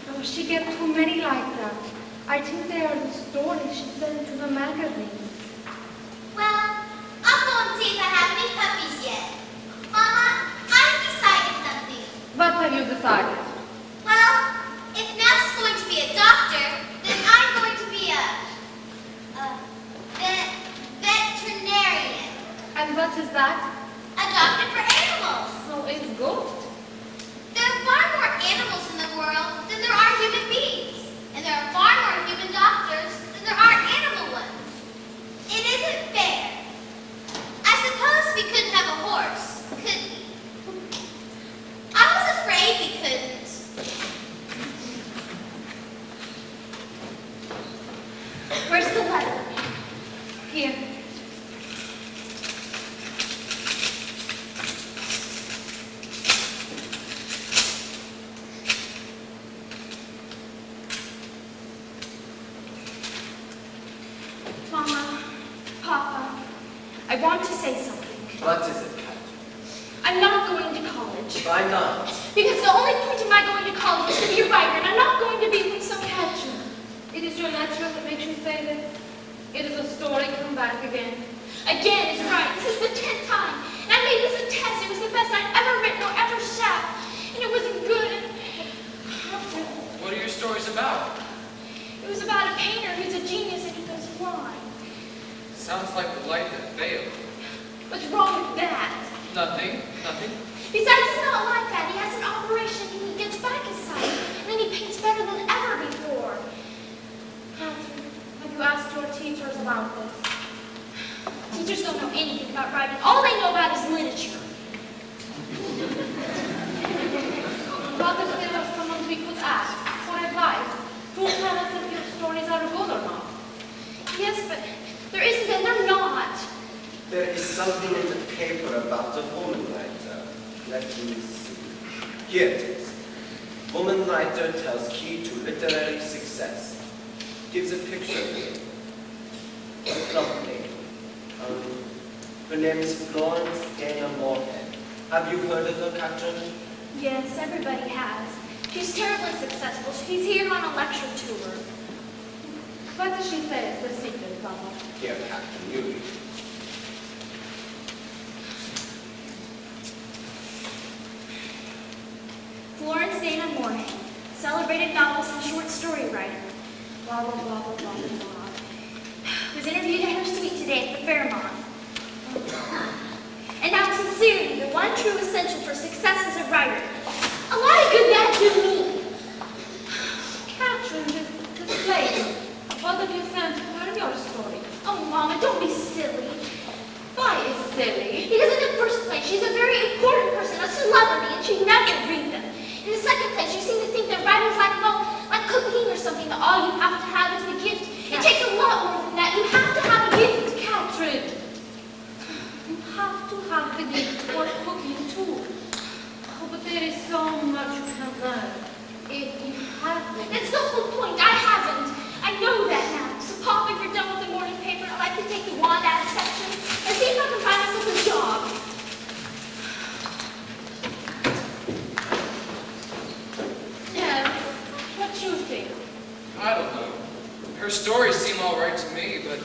Oh, she gets too many like that. I think they are the stories she sent to the magazine. Well, I'll go and see if I have any puppies yet. Mama, I've decided something. What have you decided? Well, if Nels is going to be a doctor, then I'm going to be a veterinarian. And what is that? A doctor for animals. Oh, it's good. There are far more animals in the world than there are human beings. And there are far more human doctors than there are animal ones. It isn't fair. I suppose we couldn't have a horse, could we? I was afraid we couldn't. Where's the letter? Here. Mama, Papa, I want to say something. What is it, Kat? I'm not going to college. Why not? Because the only point of my going to college is to be a writer, and I'm not going to be with some catcher. It is your letter that makes you say this. It is a story come back again. Again is right. This is the 10th time. And I made this a test. It was the best I'd ever written or ever shall. And it wasn't good. What are your stories about? It was about a painter who's a genius and he goes blind. Sounds like the light that failed. What's wrong with that? Nothing. Besides, it's not like that. He has an operation and he gets back his sight. And then he paints better than ever before. Catherine, have you asked your teachers about this? Teachers don't know anything about writing. All they know about is literature. What if there was someone we could ask for advice to tell us if your stories are good or not? Yes, but there isn't, and they're not. There is something in the paper about a woman writer. Let me see. Here it is. Woman writer tells key to literary success. Gives a picture of her. A lovely. Her name is Florence Dana Moorhead. Have you heard of her, Katrin? Yes, everybody has. She's terribly successful. She's here on a lecture tour. What does she say is the secret, Papa? Here, Katrin, you read. Florence Dana Moorhead, celebrated novelist and short story writer. Blah, blah, blah, blah, blah, blah. Was interviewed at her suite today at the Fairmont. And now sincerity, the one true essential for success as a writer. A lot of good that do me. Catherine, this lady, what have you sent her your story? Oh, Mama, don't be silly. Why is silly? Because in the first place, she's a very important person, a celebrity, and she'd never read them. In the second place, you seem to think that writing's like, well, like cooking or something, that all you have to have is the gift. It takes a lot more than that. You have to have a gift, Catherine, you have to have the gift for cooking too. Oh, but there is so much you can learn if you have it. That's the whole point. I haven't. I know that now. So, Pop, if you're done with the morning paper, I'd like to take the wand out of section and see if I can find myself a job. Yes, what you think? I don't know. Her stories seem all right to me, but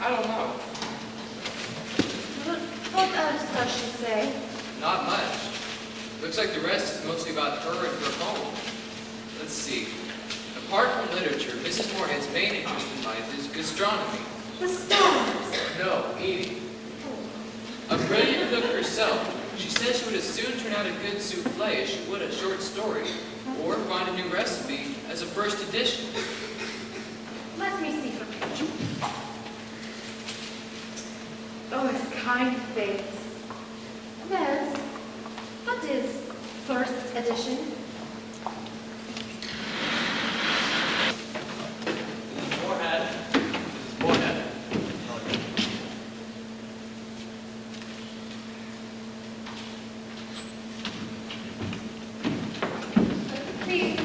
I don't know. What else does she say? Not much. Looks like the rest is mostly about her and her home. Let's see. Apart from literature, Mrs. Moorhead's main interest in life is gastronomy. The stars. No, eating. A brilliant cook herself, she says she would as soon turn out a good souffle as she would a short story, or find a new recipe as a first edition. Let me see her picture. Those kind things. Well, what is first edition? Forehead. Forehead. Please,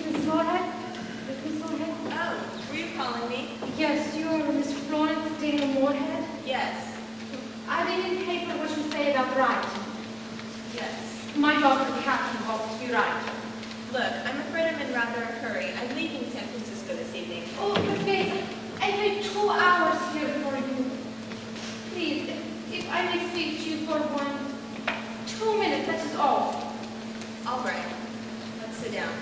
Miss Moorhead? Miss Moorhead? Oh, were you calling me? Yes, you're Miss Florence Dana Moorhead. Yes. I didn't paper what you say about writing. Yes. My daughter Catherine hopes you write. Look, I'm afraid I'm in rather a hurry. I'm leaving San Francisco this evening. Oh, but wait, I wait 2 hours here for you. Please, if I may speak to you for 2 minutes, that is all. All right. Let's sit down.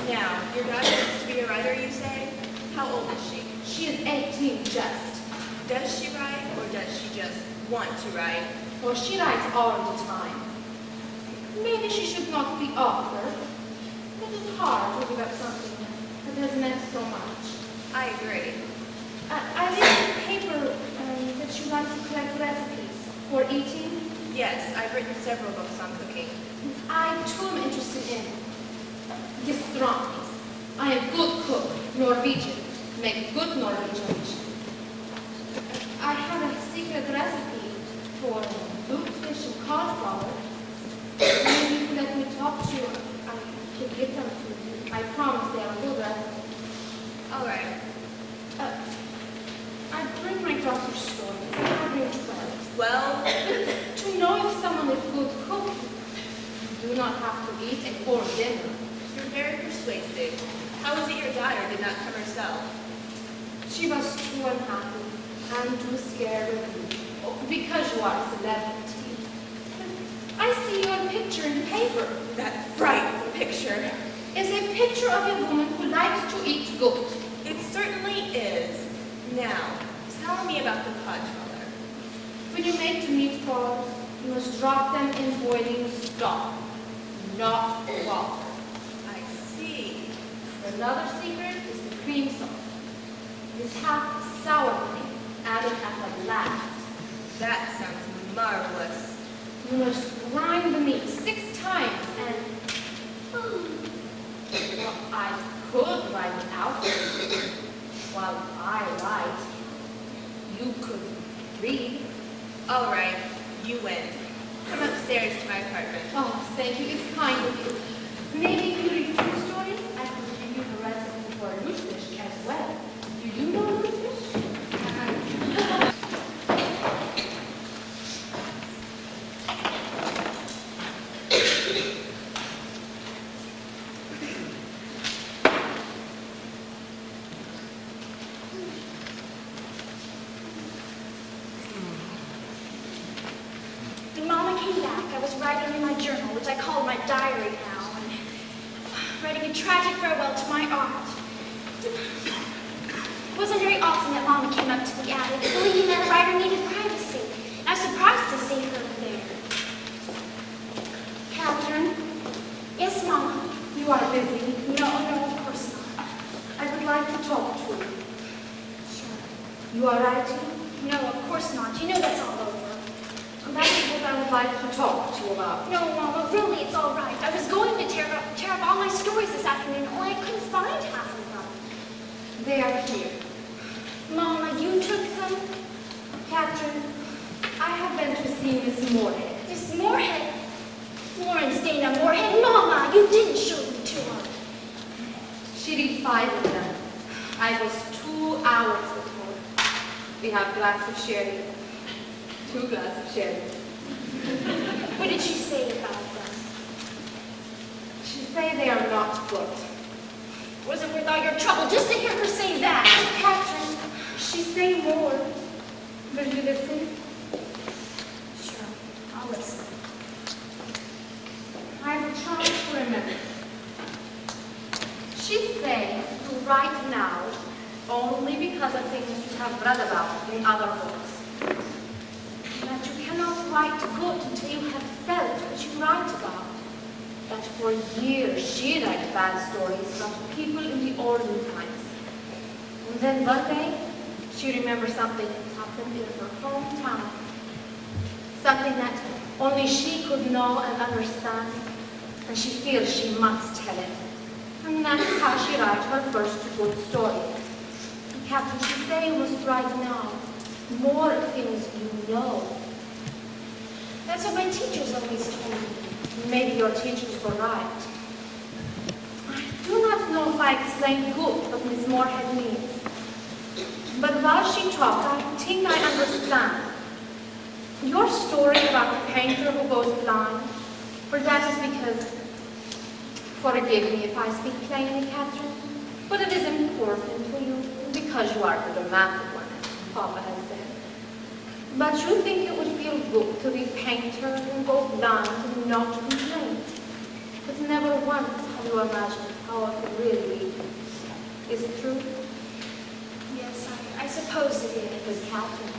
Now, your daughter wants to be a writer, you say? How old is she? She is 18 just. Does she write, or does she just want to write? Well, she writes all the time. Maybe she should not be author. It is hard to give up something that has meant so much. I agree. I read in the paper that you like to collect recipes for eating. Yes, I've written several books on cooking. I too am interested in gastronomy. I am a good cook, Norwegian. Make good Norwegian dishes. I have a secret recipe for bluefish and cauliflower. Maybe you can let me talk to you. I can give them to you. I promise they are good recipes. All right. I bring my daughter's stories. I bring 12. Well, To know if someone is good cook, you do not have to eat a whole dinner. you're very persuasive. How is it your daughter did not come herself? She was too unhappy and too scared of you. Oh, because you are a celebrity. I see your picture in the paper. That frightful picture. It's a picture of a woman who likes to eat good. It certainly is. Now, tell me about the podcaller. When you make the meatballs, you must drop them in boiling stock, not water. I see. Another secret is the cream sauce. It is half sour cream added at the last. That sounds marvelous. You must grind the meat 6 times and... Well, I could write it out. While I write, you could read. All right, you win. Come upstairs to my apartment. Oh, thank you. It's kind of you. Maybe if you read 2 stories, I can give you the recipe for a lutefisk as well. Do you know lutefisk? When Mama came back, I was writing in my journal, which I call my diary now, and writing a tragic farewell to my art. It wasn't very often that Mama came up to the attic, believing that a writer needed privacy. I was surprised to see her there. Catherine? Yes, Mama? You are busy. No, of course not. I would like to talk to you. Sure. You are writing? No, of course not. You know that's all over. That is what I would like to talk to you about. No, Mama, really, it's all right. I was going to tear up all my stories this afternoon, only I couldn't find half of them. They are here. Mama, you took them? Catherine, I have been to see Miss Moorhead. Miss Moorhead? Florence Dana Moorhead? Mama, you didn't show them to her. She did 5 of them. I was 2 hours with her. We have a glass of sherry. 2 glasses of sherry. What did she say about them? She say they are not good. Was it worth all your trouble just to hear her say that? Catherine, she say more. Will you listen? Sure, I'll listen. I will try to remember. She say to write now only because of things you have read about in other books. That you cannot write good until you have felt what you write about. That for years she read bad stories about people in the olden times. And then one day, she remembers something that happened in her hometown. Something that only she could know and understand. And she feels she must tell it. And that's how she writes her first good story. And Captain, she say you must write now more of things you know. That's what my teachers always told me. Maybe your teachers were right. I do not know if I explained good what Miss Moorhead means. But while she talked, I think I understand. Your story about the painter who goes blind, for that is because, forgive me if I speak plainly, Catherine, but it is important to you because you are the dramatic one, as Papa has said. But you think it would feel good to be a painter and go blind and not complain. But never once have you imagined how it could really be. Is it true? Yes, I suppose it is. But Catherine,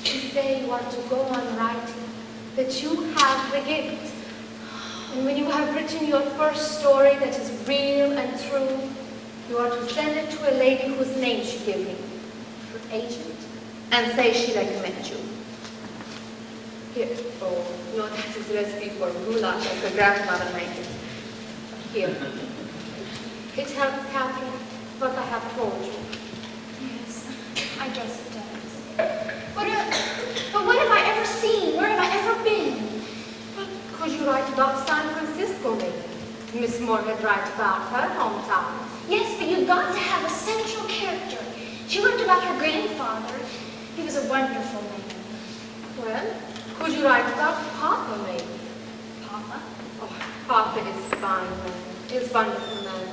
you say you want to go on writing, that you have the gift. And when you have written your first story that is real and true, you are to send it to a lady whose name she gave me, her agent, and say she recommends you. Here, oh, no, that is recipe for goulash as her grandmother makes it. Here. It helps, Catherine, what I have told you. Yes, I guess it does. But what have I ever seen? Where have I ever been? Could you write about San Francisco, maybe? Miss Moorhead writes about her hometown. Yes, but you've got to have a central character. She wrote about her grandfather. He was a wonderful man. Well, could you write about Papa, maybe? Papa? Oh, Papa is fine, man. He's a wonderful man.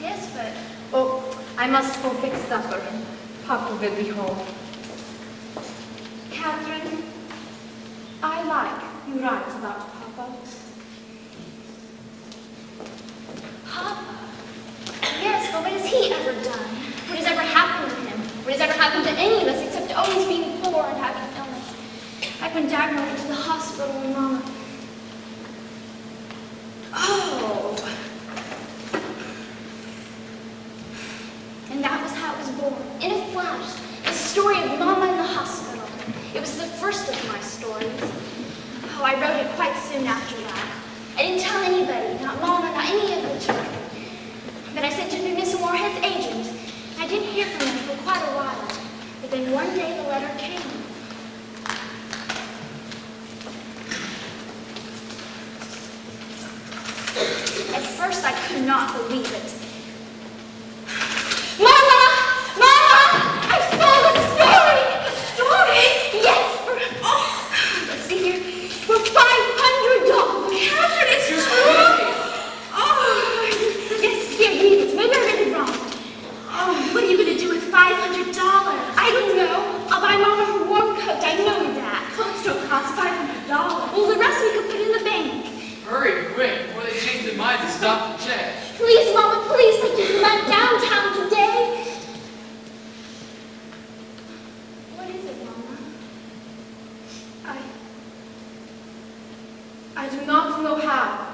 Yes, but... Oh, I must go fix supper. Papa will be home. Catherine, I like you write about Papa. Papa? Yes, but what has he ever done? What has ever happened to him? What has ever happened to any of us except always being poor and having illness? I've been diagnosed to the hospital with Mama. Oh. And that was how it was born. In a flash. The story of Mama in the hospital. It was the first of my stories. Oh, I wrote it quite soon after that. I didn't tell anybody, not Mama, not any of the children. But I sent it to Miss Moorhead's agent. I didn't hear from him for quite a while. But then one day the letter came. At first I could not believe it. Mama! Mama! I saw the story! The story? Yes! Let's see here. For $500. Catherine, it's true! Oh, yes, here, read it. Maybe I read it wrong. Oh, what are you going to do with $500? I don't know. I'll buy Mama her warm coat. I know that. Coats don't cost $500. Well, the rest we could put in the bank. Hurry, quick, before they change their minds and stop the check. Please, Mama, please, take me to downtown today. What is it, Mama? I do not know how.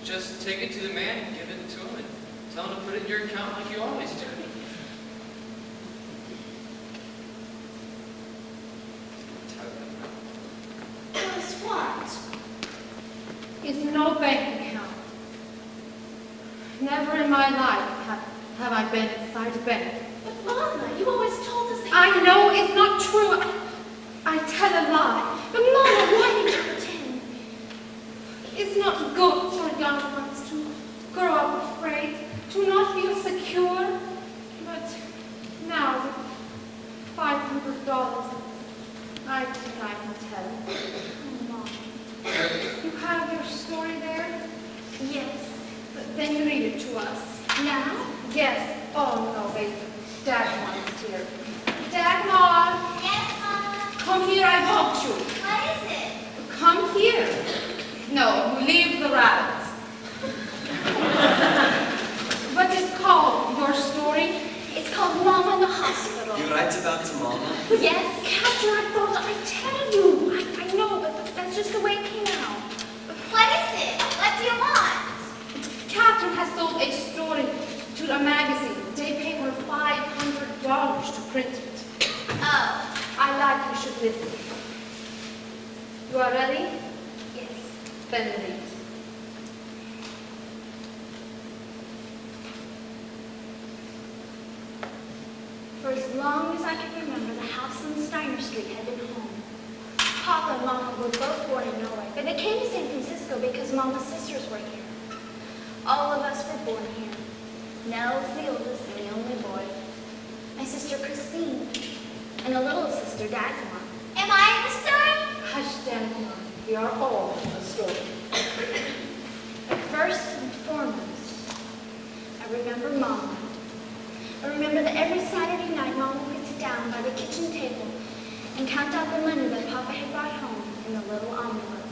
Just take it to the man, give it to him, and tell him to put it in your account like you always do. Guess what? It's no bank account. Never in my life have I been inside a bank. But Mama, you always told us that I know it's not true. I tell a lie. But Mama, why did you pretend? It's not good for young ones to grow up afraid, to not feel secure. But now, with $500, I think I can tell. Oh, Mama. You have your story there? Yes. But then you read it to us. Now? Yes. Oh, no, baby. Dagmar is here. Dagmar, Yes, Mama? come here, I want you. What is it? Come here. No, leave the rabbits. What is called your story? It's called Mama in the Hospital. You write about Mama? Yes, Captain, I thought I'd tell you. I know, but that's just the way it came out. What is it? What do you want? Catherine has sold a story to a magazine. They pay her $500 to print it. Oh, I like you should listen. You are ready? Yes. Then read. For as long as I can remember, the house on Steiner Street had been home. Papa and Mama were both born in Norway, but they came to San Francisco because Mama's sisters were here. All of us were born here. Nell's the oldest and the only boy. My sister Christine, and a little sister Dagmar. am I in the story? Hush, Dagmar. We are all in the story. But first and foremost, I remember Mama. I remember that every Saturday night Mama would sit down by the kitchen table and count out the money that Papa had brought home in the little envelope.